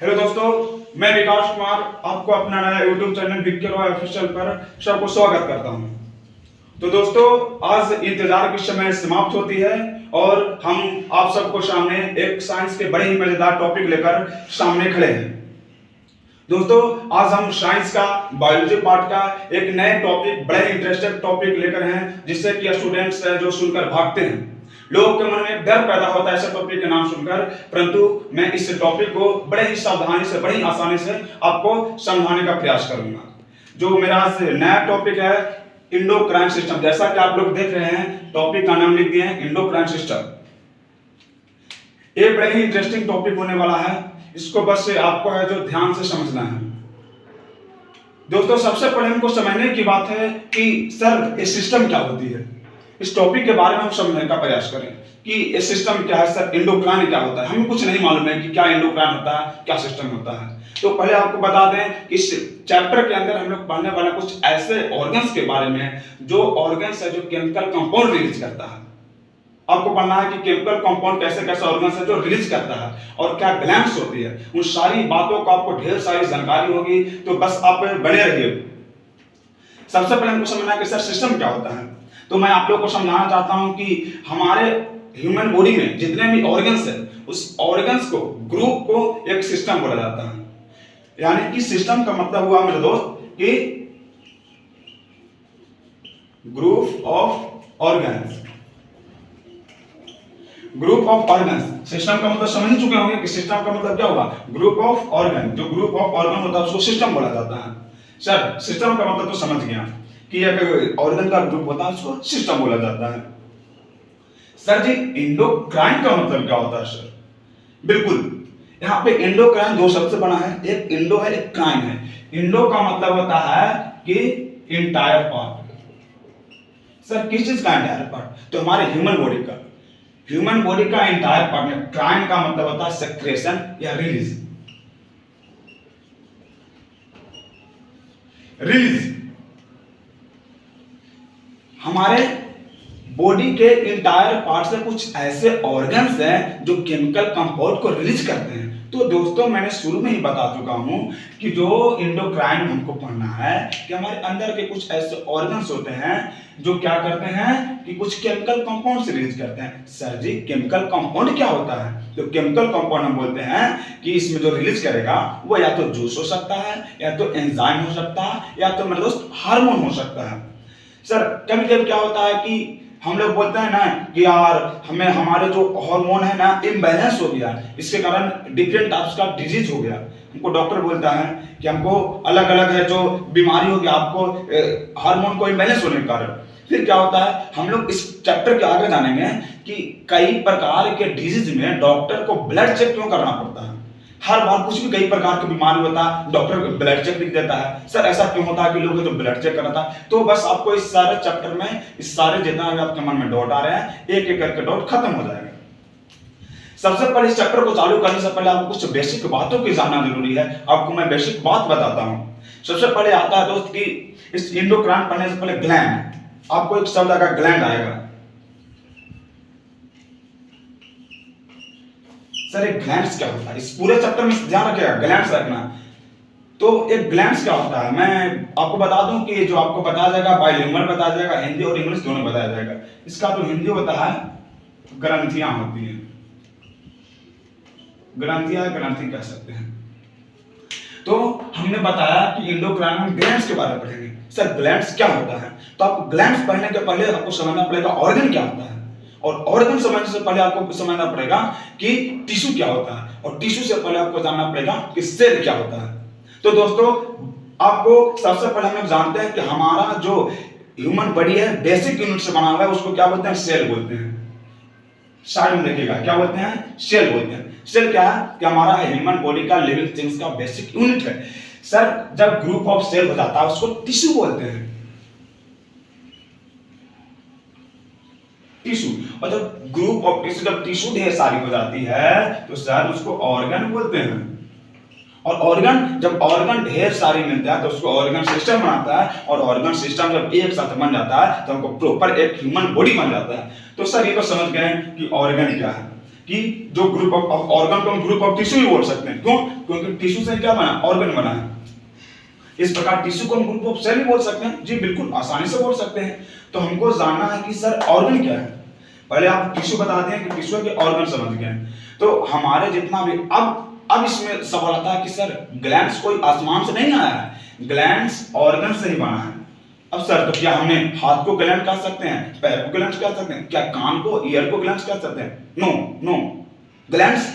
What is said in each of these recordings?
Hello दोस्तों, मैं विकास कुमार आपको अपना नया YouTube channel Vicky Roy official पर सबको स्वागत करता हूं। तो दोस्तों, आज इंतजार की समय समाप्त होती है और हम आप सबको सामने एक साइंस के बड़े ही मजेदार टॉपिक लेकर सामने खड़े हैं। दोस्तों, आज हम साइंस का बायोलॉजी पार्ट का एक नए टॉपिक, बड़े इंटरेस्टिंग टॉपिक लेकर हैं, जिससे कि स्टूडेंट्स जो सुनकर भागते हैं, लोगों के मन में डर पैदा होता है ऐसे टॉपिक के नाम सुनकर। परंतु मैं इस टॉपिक को बड़े ही सावधानी से, बड़ी आसानी से आपको समझाने का प्रयास करूंगा। जो मेरा नया टॉपिक है एंडोक्राइन सिस्टम। जैसा कि आप लोग देख रहे हैं, टॉपिक का नाम लिख दिए हैं एंडोक्राइन सिस्टम। ये बड़े ही इंटरेस्टिंग टॉपिक होने वाला है, इसको बस आपको है जो ध्यान से समझना है। दोस्तों, सबसे पहले हमको समझने की बात है कि सर ये सिस्टम क्या होती है। इस टॉपिक के बारे में हम समझने का प्रयास करें कि ये सिस्टम क्या है, सर एंडोक्राइन क्या होता है। हमें कुछ नहीं मालूम है कि क्या एंडोक्राइन होता है, क्या सिस्टम होता है। तो पहले आपको बता दें कि इस चैप्टर के अंदर हम लोग पढ़ने वाले कुछ ऐसे ऑर्गन्स के बारे में, जो ऑर्गन्स है जो केमिकल कंपाउंड रिलीज करता है। आपको पढ़ना है कि केमिकल कंपाउंड कैसे कैसे ऑर्गन्स है जो रिलीज करता है और क्या ग्लैंड्स होती है। उन सारी बातों को आपको ढेर सारी जानकारी होगी, तो बस आप बने रहिए। सबसे पहले हमको समझना है कि सर सिस्टम क्या होता है। तो मैं आप लोगों को समझाना चाहता हूं कि हमारे ह्यूमन बॉडी में जितने भी ऑर्गन्स हैं, उस ऑर्गन्स को, ग्रुप को एक सिस्टम बोला जाता है। यानी कि सिस्टम का मतलब हुआ मेरे दोस्त कि group of organs. Group of organs, system का मतलब समझ चुके होंगे कि सिस्टम का मतलब क्या हुआ, ग्रुप ऑफ ऑर्गन। जो ग्रुप ऑफ ऑर्गन होता है उसको सिस्टम बोला जाता है। सर सिस्टम का मतलब तो समझ गया कि एक ऑर्गन का ग्रुप होता है, उसको सिस्टम बोला जाता है। सर जी, एंडोक्राइन का मतलब क्या होता है सर? बिल्कुल, यहाँ पे एंडोक्राइन दो शब्द से बना है, एक इंडो है, एक क्राइन है। इंडो का मतलब होता है कि इंटायर पार्ट। सर किस चीज का इंटायर पार्ट? तो हमारे ह्यूमन बॉडी का, ह्यूमन बॉडी का इंटायर पार्ट में। क्राइन का मतलब होता है सेक्रेशन या रिलीज। रिलीज हमारे बॉडी के इंटायर पार्ट से कुछ ऐसे ऑर्गन्स हैं जो केमिकल कंपाउंड को रिलीज करते हैं। तो दोस्तों, मैंने शुरू में ही बता चुका हूं कि जो एंडोक्राइन हमको पढ़ना है कि हमारे अंदर के कुछ ऐसे ऑर्गन्स होते हैं जो क्या करते हैं कि कुछ केमिकल कंपाउंड से रिलीज करते हैं। सर जी, केमिकल कंपाउंड क्या होता है? तो केमिकल कंपाउंड हम बोलते हैं कि इसमें जो रिलीज करेगा वो या तो जूस हो सकता है, या तो एंजाइम हो सकता है, या तो मेरे दोस्त हार्मोन हो सकता है। सर कभी कभी क्या होता है कि हम लोग बोलते हैं ना कि यार हमें हमारे जो हार्मोन है ना इम्बैलेंस हो गया, इसके कारण डिफरेंट टाइप्स का डिजीज हो गया। हमको डॉक्टर बोलता है कि हमको अलग अलग है जो बीमारी हो गया, आपको हार्मोन को इम्बैलेंस होने के कारण। फिर क्या होता है, हम लोग इस चैप्टर के आगे जानेंगे कि कई प्रकार के डिजीज में डॉक्टर को ब्लड चेक क्यों करना पड़ता है। हर बार कुछ भी कई प्रकार की बीमारी होता है, डॉक्टर ब्लड चेक लिख देता है। सर ऐसा क्यों होता है कि लोग जो ब्लड चेक कराता है? तो बस आपको इस सारे चैप्टर में, इस सारे जितना भी आपके मन में डाउट आ रहे हैं, एक एक करके डाउट खत्म हो जाएगा। सबसे पहले इस चैप्टर को चालू करने से पहले आपको कुछ बेसिक बातों की जानना जरूरी है। आपको मैं बेसिक बात बताता हूं। सबसे पहले आता है दोस्त कि इस एंडोक्राइन पढ़ने से पहले ग्लैंड, आपको एक शब्द आएगा ग्लैंड आएगा। सर एक ग्लैंड्स क्या होता है? इस पूरे चैप्टर में ध्यान रखिएगा, ग्लैंड्स रखना। तो एक ग्लैंड्स क्या होता है मैं आपको बता दूं कि जो आपको बताया जाएगा बाइलिंगुअल बताया जाएगा, हिंदी और इंग्लिश दोनों बताया जाएगा। इसका जो हिंदी होता है ग्रंथियां होती हैं, ग्रंथियां, ग्रंथि कह सकते हैं। तो हमने बताया कि एंडोक्राइन में ग्लैंड्स के बारे में पढ़ेंगे। सर ग्लैंड्स क्या होता है? तो आप ग्लैंड्स पढ़ने के पहले आपको समझना पड़ेगा ऑर्गन क्या होता है, और ऑर्गन समझने से पहले आपको समझना पड़ेगा कि टिश्यू क्या होता है, और टिश्यू से पहले आपको जानना पड़ेगा कि सेल क्या होता है। तो दोस्तों, आपको सबसे पहले हम लोग जानते हैं कि हमारा जो ह्यूमन बॉडी है बेसिक यूनिट से बना हुआ है, उसको क्या बोलते हैं? सेल बोलते हैं। साइड में देखिएगा, क्या बोलते हैं? सेल बोलते हैं। सेल क्या है कि हमारा ह्यूमन बॉडी का लिविंग थिंग्स का बेसिक यूनिट है। सर जब ग्रुप ऑफ सेल हो जाता है उसको टिश्यू बोलते हैं, टिश्यू। और जब ग्रुप ऑफ टिश्यू, जब टिश्यू ढेर सारी हो जाती है तो सर उसको ऑर्गन बोलते हैं। और ऑर्गन, जब ऑर्गन ढेर सारी मिलता है तो उसको ऑर्गन सिस्टम बनाता है, और ऑर्गन सिस्टम जब एक साथ बन जाता है तो हमको प्रॉपर एक ह्यूमन बॉडी बन जाता है। तो सर ये तो समझ गए कि ऑर्गन क्या है। कि जो ग्रुप ऑफ ऑर्गन को हम ग्रुप ऑफ टिश्यू भी बोल सकते हैं। क्यों? क्योंकि टिश्यू से क्या बना? ऑर्गन बना है। इस प्रकार टिश्यू को हम ग्रुप ऑफ सेल भी बोल सकते हैं। जी बिल्कुल, आसानी से बोल सकते हैं। तो हमको जानना है कि सर ऑर्गन क्या है। पहले आप टिश्यू बता दें कि टिश्यू के ऑर्गन समझ गए। तो हमारे जितना भी अब इसमें सवाल आता है कि सर ग्लैंड्स कोई आसमान से नहीं आया है, ग्लैंड्स ऑर्गन से ही बना है। अब सर तो क्या हमने हाथ को ग्लैंड कह सकते हैं, पैर को ग्लैंड कह सकते हैं, क्या कान को, ईयर को ग्लैंड कह सकते हैं? नो नो, ग्लैंड्स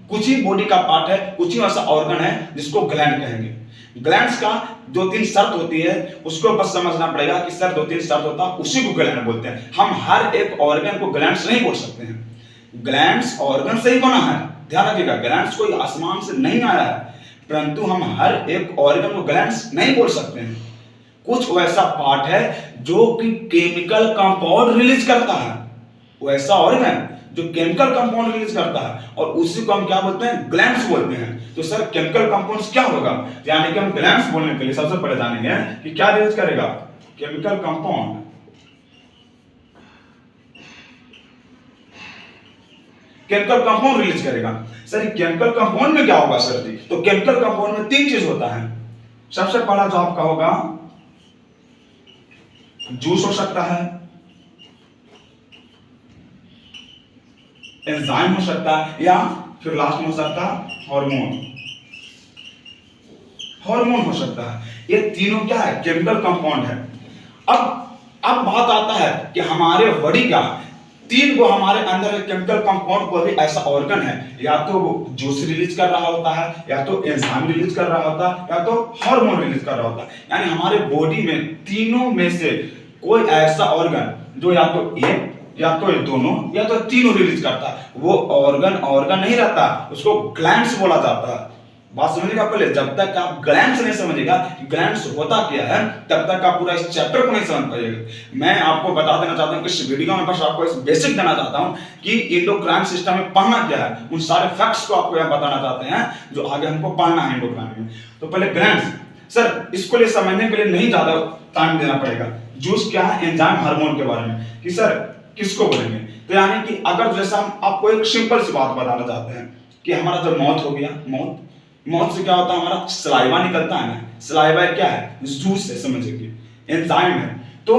कुछ ही बॉडी का पार्ट है, कुछ ही ऐसा ऑर्गन है जिसको ग्लैंड कहेंगे। ग्लैंड्स का 2-3 शर्त होती है, उसको बस समझना पड़ेगा कि सर 2-3 शर्त होता है, उसी को ग्लैंड बोलते हैं। हम हर एक ऑर्गन को ग्लैंड्स नहीं बोल सकते हैं। ग्लैंड्स ऑर्गन से ही बना है, ध्यान रखिएगा। ग्लैंड्स कोई आसमान से नहीं आया है, परंतु हम हर एक ऑर्गन को ग्लैंड्स नहीं बोल सकते हैं। कुछ वैसा पार्ट है जो कि केमिकल कंपाउंड रिलीज करता है, वैसा ऑर्गन जो केमिकल कंपाउंड रिलीज करता है, और उसी को हम क्या बोलते हैं? ग्लैंड्स बोलते हैं। तो सर केमिकल कंपाउंड्स क्या होगा? यानी कि हम ग्लैंड्स बोलने के लिए सबसे पहले जानेंगे कि क्या रिलीज करेगा chemical compound. Chemical compound release करेगा। सर केमिकल कंपाउंड में क्या होगा सर जी? तो केमिकल कंपाउंड में 3 चीज होता है। सबसे पहला जो आपका होगा जूस हो सकता है, एंजाइम हो सकता है, या फिर लास्ट में हो सकता है हार्मोन। हार्मोन हो सकता है। ये तीनों क्या है? केमिकल कंपाउंड है। अब बात आता है कि हमारे बॉडी का 3 को हमारे अंदर केमिकल कंपाउंड को भी ऐसा ऑर्गन है, या तो वो जूस रिलीज कर रहा होता है, या तो एंजाइम रिलीज कर रहा होता है, या तो हार्मोन रिलीज कर रहा होता है। यानी हमारे बॉडी में तीनों में से कोई ऐसा ऑर्गन जो या तो एक, या तो ये दोनों, या तो तीनों रिलीज करता है, वो ऑर्गन नहीं रहता, उसको ग्लैंड्स बोला जाता है। बात समझिएगा पहले। जब तक आप ग्लैंड्स नहीं समझिएगा ग्लैंड्स होता क्या है, तब तक आप पूरा इस चैप्टर को नहीं समझ पाइएगा। मैं आपको बता देना चाहता हूं कि इस वीडियो में बस आपको इस बेसिक देना चाहता हूं कि एंडोक्राइन सिस्टम में पढ़ना क्या है, उन सारे फैक्ट्स को आपको यहां बताना चाहते हैं जो आगे हमको पढ़ना है एंडोक्राइन में। तो पहले ग्लैंड्स, सर इसको लिए समझने के लिए नहीं ज्यादा टाइम देना पड़ेगा। जूस क्या है, एंजाइम, हार्मोन के बारे में कि सर किसको बोलेंगे। तो यानी कि अगर जैसा हम आपको एक सिंपल सी बात बताना चाहते हैं कि हमारा जब मौत हो गया, मौत से क्या होता है? हमारा सलाइवा निकलता है ना। सलाइवा क्या है? जूस है, समझिए, एंजाइम है। तो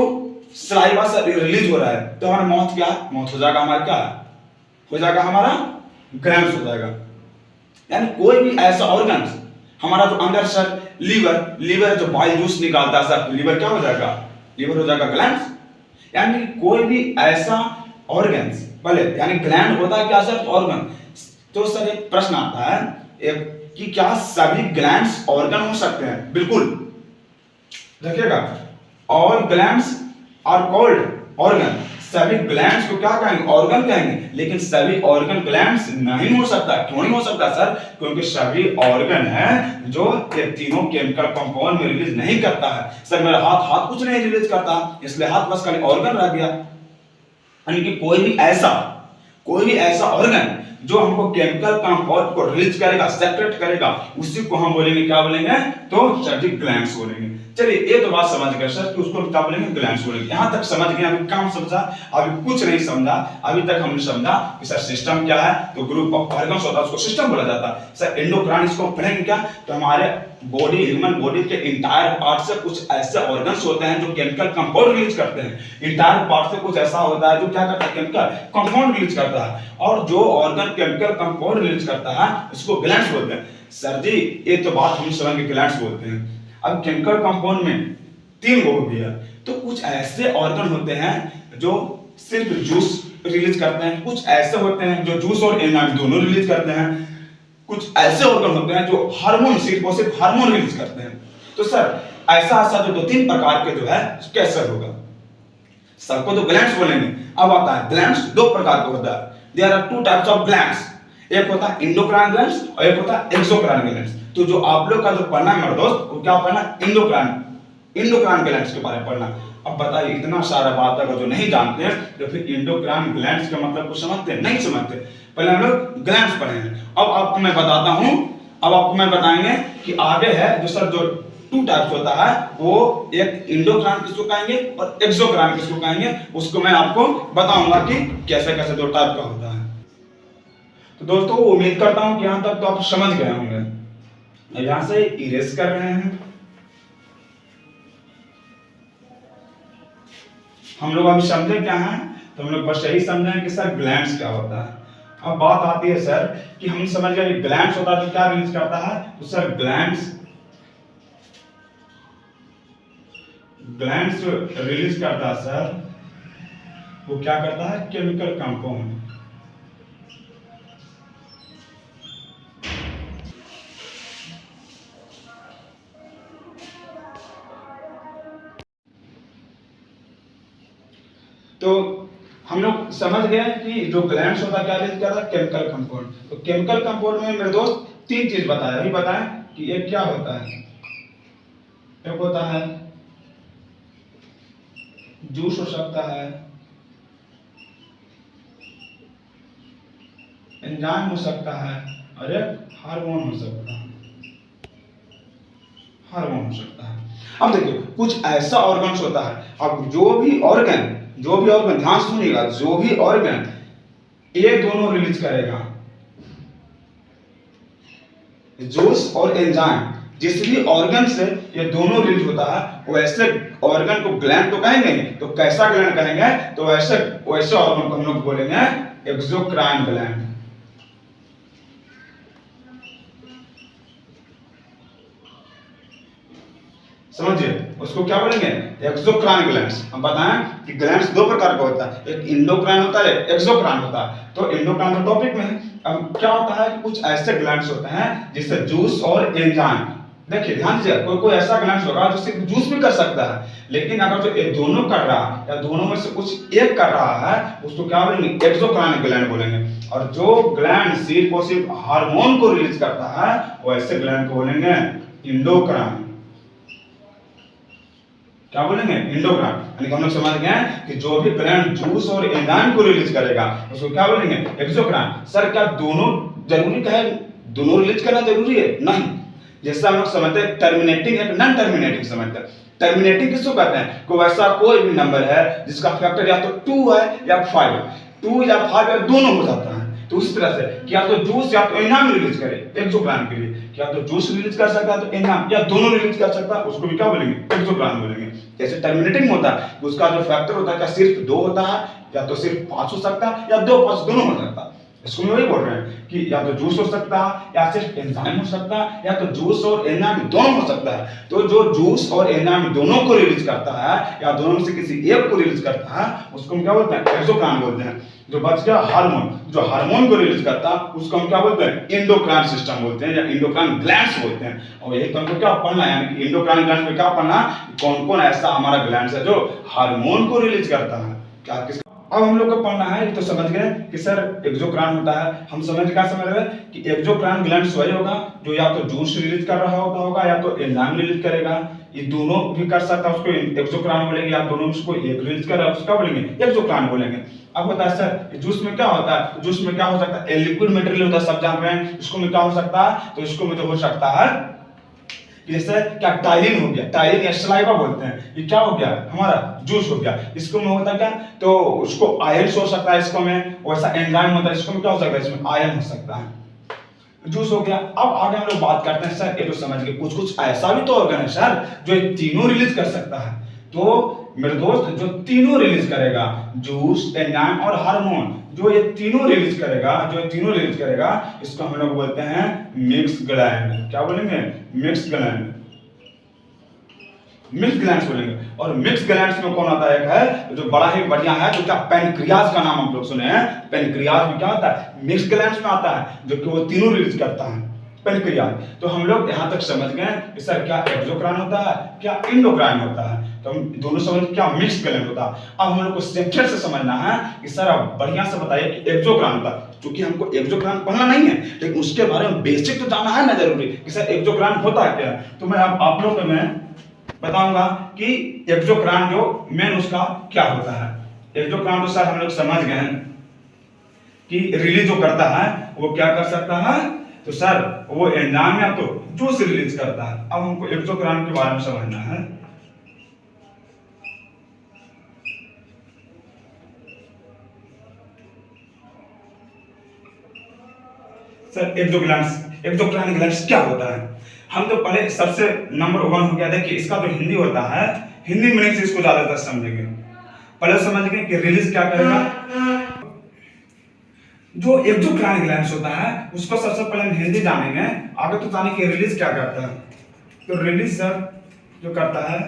सलाइवा से रिलीज हो रहा है, तो हमारा मौत क्या है? मौत हो जाएगा हमारा क्या हो जाएगा? हमारा ग्लैंड्स हो जाएगा। यानी कोई भी ऐसा ऑर्गन हमारा जो अंदर सर लीवर जो बाइल जूस निकालता है सर, लीवर क्या हो जाएगा? लीवर हो जाएगा ग्लैंड्स। यानी कोई भी ऐसा ऑर्गन पहले, यानी ग्लैंड होता है क्या सर? ऑर्गन। तो सर एक प्रश्न आता है कि क्या सभी ग्लैंड्स ऑर्गन हो सकते हैं? बिल्कुल, देखिएगा, all glands are called organ. सभी ग्लैंड्स को क्या कहेंगे? ऑर्गन कहेंगे। लेकिन सभी ऑर्गन ग्लैंड्स नहीं हो सकता। क्यों नहीं हो सकता सर? क्योंकि सभी ऑर्गन है जो ये तीनों केमिकल कंपाउंड में रिलीज नहीं करता है। सर मेरा हाथ कुछ नहीं रिलीज करता, इसलिए हाथ बस खाली ऑर्गन रह गया। यानी कि कोई भी ऐसा ऑर्गन जो हमको केमिकल कंपाउंड को रिलीज करेगा, सेपरेट करेगा, उसी को हम बोलेंगे, क्या बोलेंगे? तो सर जी ग्लैंड्स बोलेंगे। चलिए ये तो बात समझ गए सर कि उसको क्या बोलेंगे? ग्लैंड्स बोलेंगे। यहां तक समझ गए, अभी काम समझा, अभी कुछ नहीं समझा। अभी तक हमने समझा कि सर सिस्टम क्या है, तो ग्रुप ऑफ ऑर्गन्स होता है, उसको सिस्टम बोला जाता है। सर एंडोक्राइन इसको पढ़ेंगे क्या? तो हमारे बॉडी, ह्यूमन बॉडी के इंटायर पार्ट से कुछ ऐसे ऑर्गन्स होते हैं जो केमिकल कंपाउंड रिलीज करते हैं। इंटायर पार्ट से कुछ ऐसा होता है जो क्या करता है? केमिकल कंपाउंड रिलीज करता है। और जो ऑर्गन केमिकल कंपाउंड रिलीज करता है उसको ग्लैंड्स बोलते हैं। सर जी ये तो बात हम समझ के ग्लैंड्स बोलते हैं। अब केमिकल कंपाउंड में 3 हो गया, तो कुछ ऐसे ऑर्गन होते हैं जो सिर्फ जूस रिलीज करते हैं, कुछ ऐसे होते हैं जो जूस और एंजाइम दोनों रिलीज करते हैं, कुछ ऐसे ऑर्गन होते हैं जो हार्मोन सिर्फ हार्मोन रिलीज करते हैं। तो सर ऐसा जो 2-3 प्रकार के जो है कैसे होगा? सबको तो ग्लैंड्स बोलेंगे। अब आता है ग्लैंड्स 2 प्रकार का होता है। There are 2 types of glands. एक होता है एंडोक्राइन ग्लैंड्स और एक होता है एक्सोक्राइन ग्लैंड्स। तो जो आप लोग का जो पढ़ना है मेरे दोस्त, वो क्या पढ़ना? एंडोक्राइन ग्लैंड्स के बारे में पढ़ना। अब बताइए, इतना सारा बात अगर जो नहीं जानते हैं तो फिर एंडोक्राइन ग्लैंड्स का मतलब कुछ समझते हैं? नहीं समझते। पहले हम लोग ग्लैंड्स पढ़ेंगे। अब आपको मैं बताता हूं, अब आपको मैं बताएंगे कि आगे है जो सर जो 2 टाइप्स होता है, वो एक एंडोक्राइन किसको कहेंगे और एक्सोक्राइन किसको कहेंगे, उसको मैं आपको बताऊंगा कि कैसे कैसे 2 टाइप का होता है। तो दोस्तों उम्मीद करता हूं कि यहां तक तो आप समझ गए होंगे। यहां से इरेज कर रहे हैं हम लोग। अभी समझे क्या है, तो हम लोग बस यही समझे कि सर ग्लैंड्स क्या होता है। अब बात आती है सर कि हम समझ गए ग्लैंड्स होता है तो क्या रिलीज करता है, तो सर ग्लैंड्स रिलीज करता है सर, वो क्या करता है, केमिकल कंपाउंड। तो हम लोग समझ गए कि जो ग्लैंड्स होता है क्या रिलीज करता है, केमिकल कंपाउंड। तो केमिकल कंपाउंड में मेरे दोस्त तीन चीज बताया, अभी बताएं कि एक क्या होता है। एक होता है जूस हो सकता है, एंजाइम हो सकता है, और एक हार्मोन हो सकता है। हार्मोन हो सकता है। अब देखिए कुछ ऐसा ऑर्गन्स होता है, अब जो भी ऑर्गन ध्यान सुनिएगा, जो भी ऑर्गन ये दोनों रिलीज करेगा, जूस और एंजाइम, जिस भी ऑर्गन से ये दोनों रिलीज होता है वैसे ऑर्गन को ग्लैंड तो कहेंगे, तो कैसा ग्लैंड कहेंगे, तो वैसे ऑर्गन को हम लोग बोलेंगे एक्सोक्राइन ग्लैंड। समझिए उसको क्या बोलेंगे, एक्सोक्राइन ग्लैंड्स। हम बताएं कि ग्लैंड्स दो प्रकार का होता है, एक इंडोक्राइन होता है, एक एक्सोक्राइन होता है। तो इंडोक्राइन का टॉपिक में है। अब क्या होता है कि कुछ ऐसे ग्लैंड्स होते हैं जिससे जूस और एंजाइम, देखिए ध्यान दीजिए, कोई कोई ऐसा ग्लैंड्स होगा जो सिर्फ जूस भी कर सकता है, लेकिन अगर जो ये दोनों कर रहा है या दोनों में से कुछ एक कर रहा है उसको क्या बोलेंगे, एक्सोक्राइन ग्लैंड बोलेंगे। और जो ग्लैंड सिर्फ और सिर्फ हार्मोन को रिलीज करता है वैसे ग्लैंड को बोलेंगे इंडोक्राइन। क्या बोलेंगे, इंडोक्राइन। यानी हम लोग समझ गए कि जो भी ग्लैंड जूस और एंजाइम को रिलीज करेगा उसको क्या बोलेंगे, एक्सोक्राइन। सर क्या दोनों जरूरी का है, दोनों रिलीज करना जरूरी है, नहीं। जैसे हम लोग समझते हैं टर्मिनेटिंग एक नॉन टर्मिनेटिंग समझते हैं। टर्मिनेटिंग किसको कहते हैं, कोई ऐसा कोई भी नंबर है जिसका फैक्टर या तो 2 है या 5, 2 या 5 या दोनों हो जाता है। तो उस तरह से क्या तो जूस या तो एंजाइम रिलीज करे एक्सोक्राइन के लिए, क्या तो जूस रिलीज कर सकता है तो एंजाइम, या दोनों रिलीज कर सकता है उसको भी क्या बोलेंगे, एक्सोक्राइन बोलेंगे। जैसे टर्मिनेटिंग होता है उसका जो फैक्टर होता है क्या सिर्फ 2 होता है या तो सिर्फ 5 हो सकता है या 2 5 दोनों हो सकता है। इसको मैं वही बोल रहे हैं कि या तो जूस हो सकता है या सिर्फ एंजाइम हो सकता है या तो जूस और एंजाइम दोनों हो सकता है। तो जो जूस और एंजाइम दोनों को रिलीज करता है या दोनों में से किसी एक को रिलीज करता है उसको हम क्या बोलते हैं, एक्सोक्राइन बोलते हैं। जो बच गया हार्मोन, जो हार्मोन को रिलीज करता है उसको हम क्या बोलते हैं, इंडोक्राइन सिस्टम बोलते हैं या इंडोक्राइन ग्लैंड्स बोलते हैं। और यही तो हमको क्या पढ़ना है, यानी कि इंडोक्राइन ग्लैंड्स में क्या पढ़ना, कौन कौन ऐसा हमारा ग्लैंड्स है जो हार्मोन को रिलीज करता है। क्या किस अब हम लोग को पढ़ना है, ये तो समझ गए कि सर एक्सोक्राइन होता है। हम क्या समझ रहे हैं कि एक्सोक्राइन ग्लैंड्स वही होगा जो या तो जूस रिलीज कर रहा होगा या तो एंजाइम रिलीज करेगा। ये दोनों भी कर सकता है उसको एक्सोक्राइन बोलेंगे, या दोनों में से कोई एक रिलीज कर रहा है उसका बोलेंगे एक्सोक्राइन बोलेंगे। अब होता है सर जूस में क्या होता है, जूस में क्या हो सकता है, लिक्विड मटेरियल होता है, सब जान रहे हैं। इसको में क्या हो सकता है, तो इसको में तो हो सकता है जैसे क्या टाइलिन हो गया, टाइलिन या सलाइवा बोलते हैं, ये क्या हो गया हमारा जूस हो गया। इसको में होता क्या, तो उसको आयन हो सकता है, इसको में वैसा एंजाइम होता है, इसको में क्या हो सकता है, इसमें आयन हो सकता है, जूस हो गया। अब आगे हम लोग बात करते हैं सर ये तो समझ गए कुछ कुछ ऐसा भी तो ऑर्गन है सर जो ये तीनों रिलीज कर सकता है। तो मेरे दोस्त जो तीनों रिलीज करेगा, जूस एंजाइम और हार्मोन, जो ये तीनों रिलीज करेगा इसको हम लोग बोलते हैं मिक्स ग्लैंड। क्या बोलेंगे, मिक्स ग्लैंड, मिक्स ग्लैंड्स बोलेंगे। और मिक्स ग्लैंड्स में कौन आता है, एक है जो बड़ा ही बढ़िया है, जो क्या पेनक्रियाज का नाम हम लोग सुने हैं। पेनक्रियाज में क्या होता है, मिक्स ग्लैंड्स में आता है, जो कि वो तीनों रिलीज करता है, पेनक्रियाज। तो हम लोग यहां तक समझ गए कि सर क्या एक्सोक्राइन होता है, क्या इंडोक्राइन होता है। तो हम दोनों समझ क्या मिक्स ग्लैंड होता है। अब हम लोग को सेक्टर से समझना है कि सर आप बढ़िया से बताइए कि एक्सोक्राइन होता है। क्योंकि हमको एक्सोक्राइन पढ़ना नहीं है लेकिन उसके बारे में बेसिक तो जानना है ना जरूरी कि सर एक्सोक्राइन होता है क्या। तो मैं आप लोग को मैं बताऊंगा कि एक्सोक्राइन जो मेन उसका क्या होता है। एक्सोक्राइन तो सर हम लोग समझ गए कि रिलीज जो करता है वो क्या कर सकता है, तो सर वो एंजाइम या तो जूस रिलीज करता है। अब हमको एक्सोक्राइन के बारे में समझना है। सर एक्सोक्राइन ग्लैंड्स क्या होता है? हम तो पहले सबसे नंबर 1 हो गया देखिए, इसका जो हिंदी होता है, हिंदी मीनिंग से इसको ज्यादातर समझेंगे। पहले समझेंगे कि रिलीज क्या करेगा। जो एक्सोक्राइन ग्लैंड्स होता है उसको सबसे पहले हम हिंदी जानेंगे, आगे तो जाने कि रिलीज क्या करता है। तो रिलीज सर जो करता है,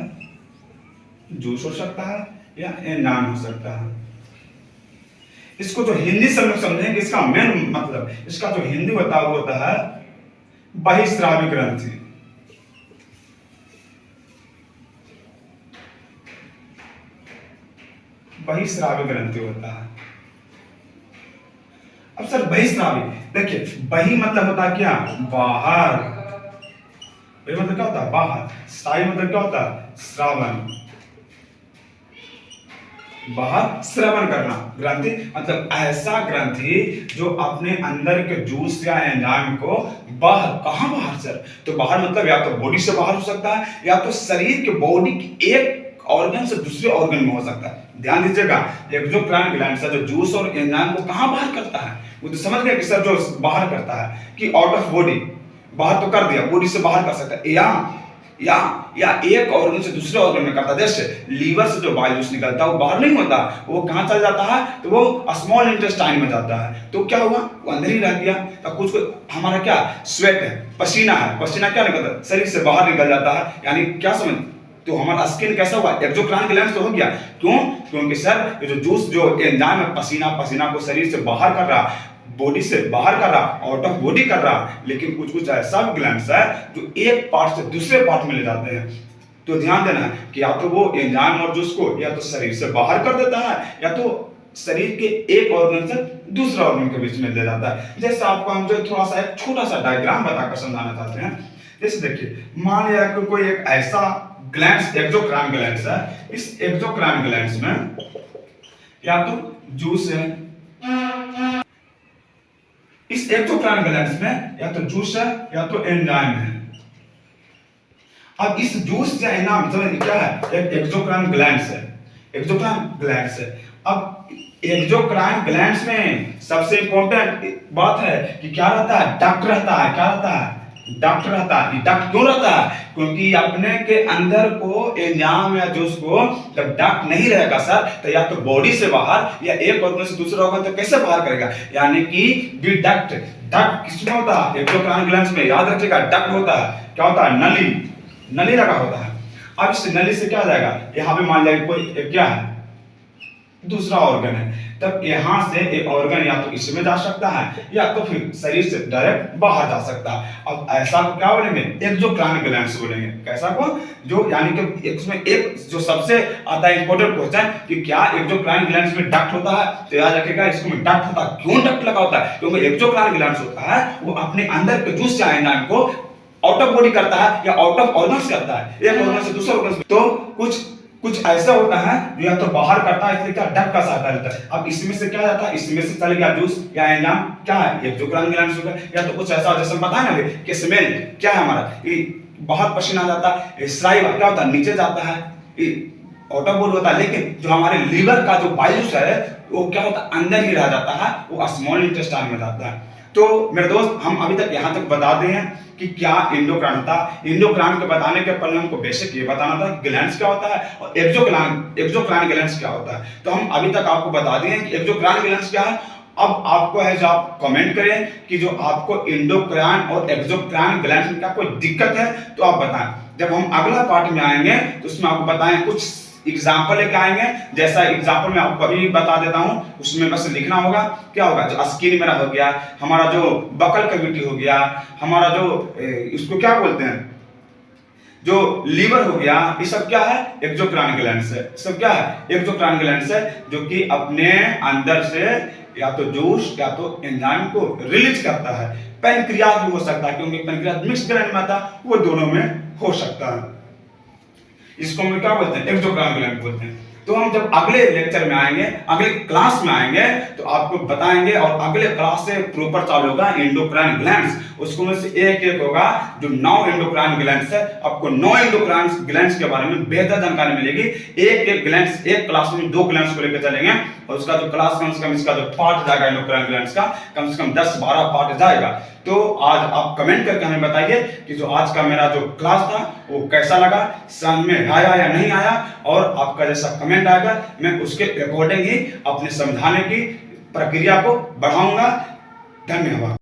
जूस हो सकता है या एंजाइम हो सकता है। इसको जो हिंदी से हम समझेंगे, इसका मेन मतलब, इसका जो हिंदी होता है वो होता है बहिस्रावी ग्रंथि। बहिस्रावी ग्रंथि होता है। अब सर बहिस्रावी, देखिए बहि मतलब होता है क्या, बाहर। बहि मतलब क्या होता है, बाहर। स्रावी मतलब क्या होता है, श्रावण, बाहर श्रवण करना। ग्रंथि मतलब ऐसा ग्रंथि जो अपने अंदर के जूस या एंजाइम को बाहर, कहां बाहर सर, तो बाहर मतलब या तो बॉडी से बाहर हो सकता है या तो शरीर के बॉडी की एक ऑर्गन से दूसरे ऑर्गन में हो सकता है। ध्यान दीजिएगा, एक्सोक्राइन ग्लैंड से जो जूस और एंजाइम को कहां बाहर करता है, वो तो समझ गए कि सर जो बाहर करता है कि आउट ऑफ बॉडी, बाहर तो कर दिया, बॉडी से बाहर कर सकता है, या एक ऑर्गन से दूसरे ऑर्गन में करता है। जैसे लीवर से जो बाइल जूस निकलता है वो बाहर नहीं होता, वो कहां चल जाता है, तो वो स्मॉल इंटेस्टाइन में जाता है। तो क्या हुआ, वो अंदर ही रह गया। तो कुछ हमारा क्या स्वेट है, पसीना है, पसीना क्या निकलता है, शरीर से बाहर निकल जाता है। यानी क्या समझ, तो हमारा स्किन कैसा हुआ, एक्सोक्राइन ग्लैंड तो हो गया। क्यों? क्योंकि सर ये जो जूस, जो एंजाइम है, पसीना को शरीर से बाहर कर रहा, बॉडी से बाहर कर रहा, आउट ऑफ बॉडी कर रहा। लेकिन कुछ ऐसा ग्लैंड्स है जो एक पार्ट से दूसरे पार्ट में ले जाते हैं। तो ध्यान देना कि या तो वो एंजाइम और जूस को या तो शरीर से बाहर कर देता है या तो शरीर के एक ऑर्गन से दूसरा ऑर्गन के बीच में ले जाता है। जैसे आपको हम जो थोड़ा सा एक छोटा सा डायग्राम बताकर समझाना चाहते हैं। जैसे देखिए, मान लिया कि कोई एक ऐसा ग्लैंड्स, एक्सोक्राइन ग्लैंड्स है। इस एक्सोक्राइन ग्लैंड्स में या तो जूस है, इस एक्सोक्राइन ग्लैंड्स में या तो जूस है या तो एंजाइम है। अब इस जूस या एंजाइम समझ क्या है, एक एक्सोक्राइन ग्लैंड्स है, एक्सोक्राइन ग्लैंड्स है। अब एक्सोक्राइन ग्लैंड्स में सबसे इंपॉर्टेंट बात है कि क्या रहता है, डक्ट रहता है। क्या रहता है, डक्ट रहता है। डक्ट क्यों रहता है, क्योंकि अपने के अंदर को एंजाइम या जूस को जब डक्ट नहीं रहेगा सर, तो या तो बॉडी से बाहर या एक ऑर्गन से दूसरे ऑर्गन तक कैसे बाहर करेगा, यानी कि डक्ट। डक्ट किसमें होता है, एक्सोक्राइन ग्लैंड्स में। याद रखिएगा, डक्ट होता है, क्या होता है, नली लगा होता है। अब इस नली से क्या जाएगा, यहाँ पे मान लिया कोई क्या है, दूसरा ऑर्गन है, तब यहां से एक ऑर्गन या तो इसमें जा सकता है या तो फिर शरीर से डायरेक्ट बाहर जा सकता है। अब ऐसा को क्या बोलेंगे, एक्सोक्राइन ग्लैंड्स बोलेंगे। कैसा को, जो यानी कि इसमें एक जो सबसे आता है इंपॉर्टेंट क्वेश्चन कि क्या एक्सोक्राइन ग्लैंड्स में डक्ट होता है, तो याद रखिएगा इसको में डक्ट होता है। क्यों डक्ट लगा होता है, क्योंकि एक्सोक्राइन ग्लैंड्स होता है वो अपने अंदर के जूस या एंजाइम को आउट ऑफ बॉडी करता है या आउट ऑफ ऑर्गन्स करता है, एक ऑर्गन से दूसरे ऑर्गन। तो कुछ ऐसा होता है जो या तो बाहर करता है, इसलिए क्या डक्ट का सहायता लेता है। अब इसमें से क्या जाता है, इसमें से चले गया जूस या एंजाइम, क्या है, एक्सोक्राइन ग्लैंड्स हो गया। या तो कुछ ऐसा जैसे बताया ना कि स्मेल क्या है हमारा, बाहर पसीना जाता है, स्राइवा क्या होता है, नीचे जाता है, आउट ऑफ बॉडी होता है। लेकिन जो हमारे लीवर का जो बाइल्स है वो क्या होता है, अंदर ही रह जाता है, वो स्मॉल इंटेस्टाइन में जाता है। तो मेरे दोस्त, हम अभी तक यहाँ तक बता दें हैं कि क्या एंडोक्राइन था। एंडोक्राइन को बताने के पहले हमको बेसिक ये बताना था कि ग्लैंड्स क्या होता है और एक्सोक्राइन ग्लैंड्स क्या होता है। तो हम अभी तक आपको बता दिए कि एक्सोक्राइन ग्लैंड्स क्या है। अब आपको है जो आप कमेंट करें कि जो आपको एंडोक्राइन और एक्सोक्राइन ग्लैंड्स में क्या कोई दिक्कत है तो आप बताएं। जब हम अगला पार्ट में आएंगे तो उसमें आपको बताएं, कुछ एग्जाम्पल लेके आएंगे। जैसा एग्जाम्पल मैं आपको अभी बता देता हूं, उसमें बस लिखना होगा। क्या होगा, जो स्किन मेरा हो गया, हमारा जो बकल कैविटी हो गया, हमारा जो इसको क्या बोलते हैं, जो लीवर हो गया, ये सब क्या है, एक्सोक्राइन ग्लैंड्स है। सब क्या है, एक्सोक्राइन ग्लैंड्स है, जो कि अपने अंदर से या तो जूस या तो एंजाइम को रिलीज करता है। पैनक्रियाज भी हो सकता है, क्योंकि पैनक्रियाज मिक्स ग्लैंड में आता है, वो दोनों में हो सकता है। इसको हम क्या बोलते हैं, एक्सोक्राइन ग्लैंड बोलते हैं। तो हम जब अगले लेक्चर में आएंगे, अगले क्लास में आएंगे, तो आपको बताएंगे। और अगले क्लास से प्रॉपर चालू होगा एंडोक्राइन ग्लैंड्स, उसको में से एक एक होगा जो 9 एंडोक्राइन ग्लैंड्स है। आपको 9 एंडोक्राइन ग्लैंड्स के बारे में बेहतर जानकारी मिलेगी। एक एक ग्लैंड्स, एक क्लास में 2 ग्लैंड्स को लेकर चलेंगे, और उसका जो क्लास कम से कम इसका जो पार्ट जाएगा एंडोक्राइन ग्लैंड्स का, कम से कम 10-12 पार्ट जाएगा। तो आज आप कमेंट करके हमें बताइए कि जो आज का मेरा जो क्लास था वो कैसा लगा, समझ में आया या नहीं आया। और आपका जैसा कमेंट आएगा मैं उसके अकॉर्डिंग ही अपने समझाने की प्रक्रिया को बढ़ाऊंगा। धन्यवाद।